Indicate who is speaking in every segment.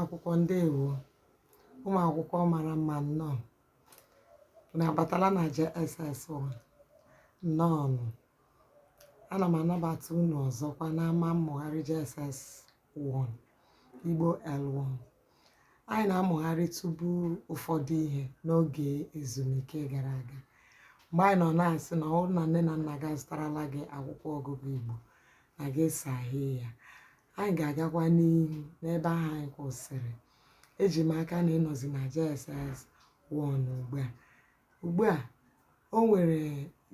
Speaker 1: akwụkwọ ndewo. Ụmụ akwụkwọ mara mma nnọọ. Unu abatala na Js1 nnọọ. Ana m anabata unu ọzọkwa n'ama mmụgharị Js1 Igbo L1. Anyị na-amụgharị tupu ụfọdụ ihe n'oge ezumike gara aga. Mgbe anyị nọ na-asị na ọ na nne na nna gị azụtarala gị akwụkwọ ọgụgụ Igbo na gị saghee ya. Anyị ga-agakwa n'ihu n'ebe ahụ anyị kwụsịrị. Eji m aka na ịnọzi na Js1 ugbu a o nwere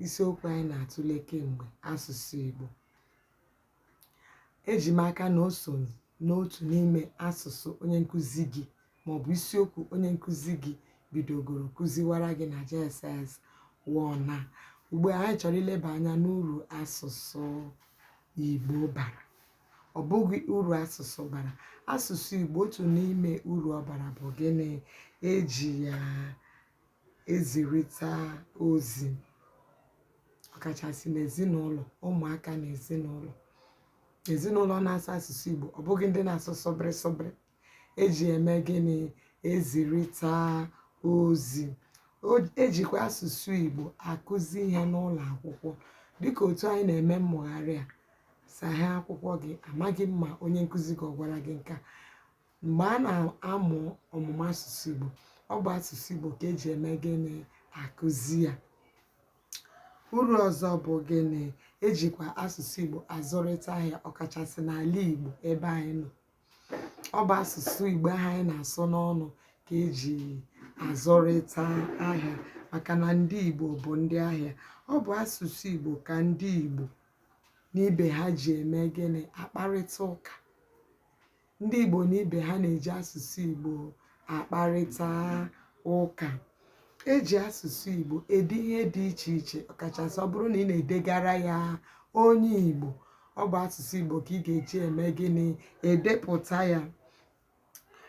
Speaker 1: isiokwu anyị na-atụle kemgbe, asụsụ Igbo. Eji m aka na o so n'otu n'ime asụsụ onye nkụzi gị maọbụ isiokwu onye nkụzi gị bidogoro kụziwara gị na Js1 a. Ugbu a anyị chọrọ ileba anya n'uru asụsụ Igbo bara. Ọ bụghị uru asụsụ bara. Asụsụ Igbo, otu n'ime uru ọ bara bụ gịnị? Eji ya ezirịta ozi, ọkachasị n'ezinụlọ, ụmụaka na ezinụlọ na-asụ asụsụ Igbo. Ọ bụghị ndị na-asụ sọbịrị sọbịrị. Eji eme gịnị? Ezirịta ozi. Ejikwa asụsụ Igbo akụzi ihe n'ụlọ akwụkwọ, dịka otu anyị na-eme mmụgharị a. Saghee akwụkwọ gị, amaghị mma onye nkụzi gị ọ gwara gị nka. Mgbe a na-amụ ọmụmụ asụsụ Igbo, ọ bụ asụsụ Igbo ka eji eme gịnị? Akụzi ya. Uru ọzọ bụ gịnị? Ejikwa asụsụ Igbo azụrịta ahịa, ọkachasị n'ala Igbo ebe anyị nọ. Ọ bụ asụsụ Igbo ahụ anyị na-asụ n'ọnụ ka eji azụrịta ahịa, maka na ndị Igbo bụ ndị ahịa. Ọ bụ asụsụ Igbo ka ndị Igbo n'ibe ha ji eme gịnị? Akparịta ụka. Ndị Igbo n'ibe ha na-eji asụsụ Igbo akparịta ụka. Eji asụsụ Igbo ede ihe dị iche iche, ọkachasị ọ bụrụ na ị na-edegara ya onye Igbo. Ọ bụ asụsụ Igbo ka ị ga-eji eme gịnị? Edepụta ya.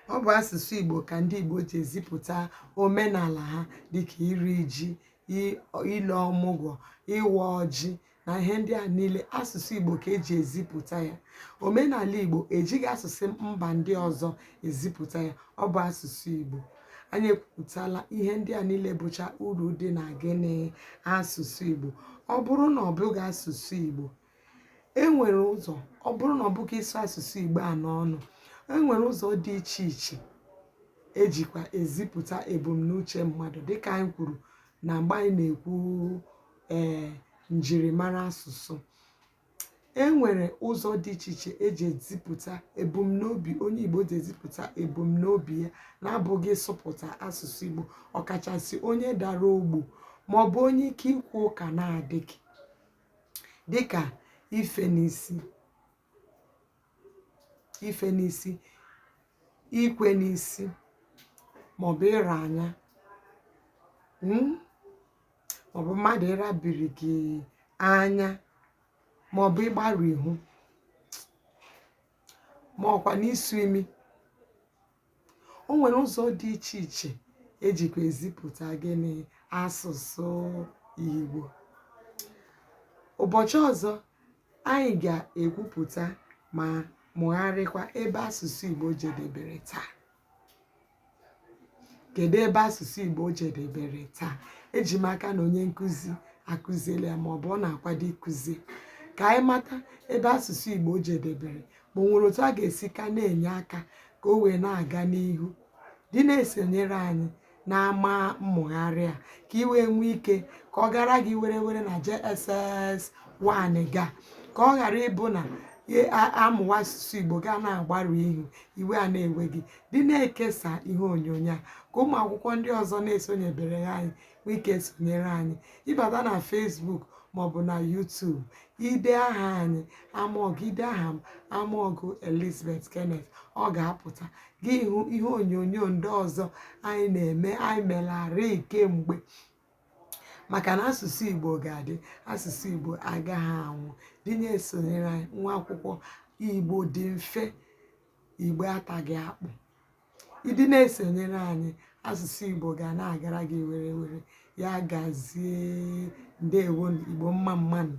Speaker 1: Ọ bụ asụsụ Igbo ka ndị Igbo ji ezipụta omenala ha, dịka iri ji, ile ọmụgwọ, ịwa ọjị na ihe ndị a niile. Asụsụ Igbo ka eji ezipụta ya. Omenala Igbo ejighị asụsụ mba ndị ọzọ ezipụta ya. Ọ bụ asụsụ Igbo. Anyị ekwupụtala ihe ndị a niile bụcha uru dị na gịnị? Asụsụ Igbo. Ọ bụrụ na ọ bụghị asụsụ Igbo, enwere ụzọ. Ọ bụrụ na ọ bụghị ịsụ asụsụ Igbo a n'ọnụ, enwere ụzọ dị iche iche ejikwa ezipụta ebumnuche mmadụ, dịka anyị kwuru na mgbe anyị na-ekwu njirimara asụsụ. Enwere ụzọ dị iche iche eji ezipụta ebumnobi onye Igbo ji ezipụta ebumnobi ya, na-abụghị ịsụpụta asụsụ Igbo, ọkachasị onye dara ogbo maọbụ onye ike ikwu ụka na-adịghị, dịka ife n'isi, ikwe n'isi, maọbụ ịra anya, maọbụ mmadụ ịrabiri gị anya, maọbụ ịgbarụ ihu, ma ọkwa n'isu imi. O nwere ụzọ dị iche iche ejikwa ezipụta gịnị? Asụsụ Igbo. Ụbọchị ọzọ anyị ga-ekwupụta ma mụgharịkwa ebe asụsụ Igbo jedebere taa. Kedu ebe asụsụ Igbo jedebere taa? Eji m aka na onye nkụzi akụziela ya maọbụ ọ na-akwado ịkụzi. Ka anyị mata ebe asụsụ Igbo jedebere, ma o nwere otu a ga-esi ka na-enye aka ka o wee na-aga n'ihu, dị na-esonyere anyị n'ama mmụgharị a, ka ị wee nwee ike ka ọ gara gị were na Js1 ga, ka ọ ghara ịbụ na amụwa asụsụ Igbo ga na-agbarụ ihu, iwe a na-ewe gị. Dị na-ekesa ihe onyonyo a ka ụmụ akwụkwọ ndị ọzọ na-esonyebere anyị nwee ike sonyere anyị. Ịbata na Facebook maọbụ na YouTube, ide aha anyị Amaọgụ, ide aha m Amaọgụ Elizabeth Kenneth, ọ ga-apụta gị hụ ihe onyonyo ndị ọzọ anyị na-eme, anyị melarị kemgbe. Maka na asụsụ Igbo ga-adị, asụsụ Igbo agaghị anwụ. Dị na-esonyere anyị, nwa akwụkwọ. Igbo dị mfe, Igbo ataghị akpụ. Ịdị na-esonyere anyị, asụsụ Igbo ga na-agara gị were. Ya gazie. Ndewo. Igbo mma mmanụ.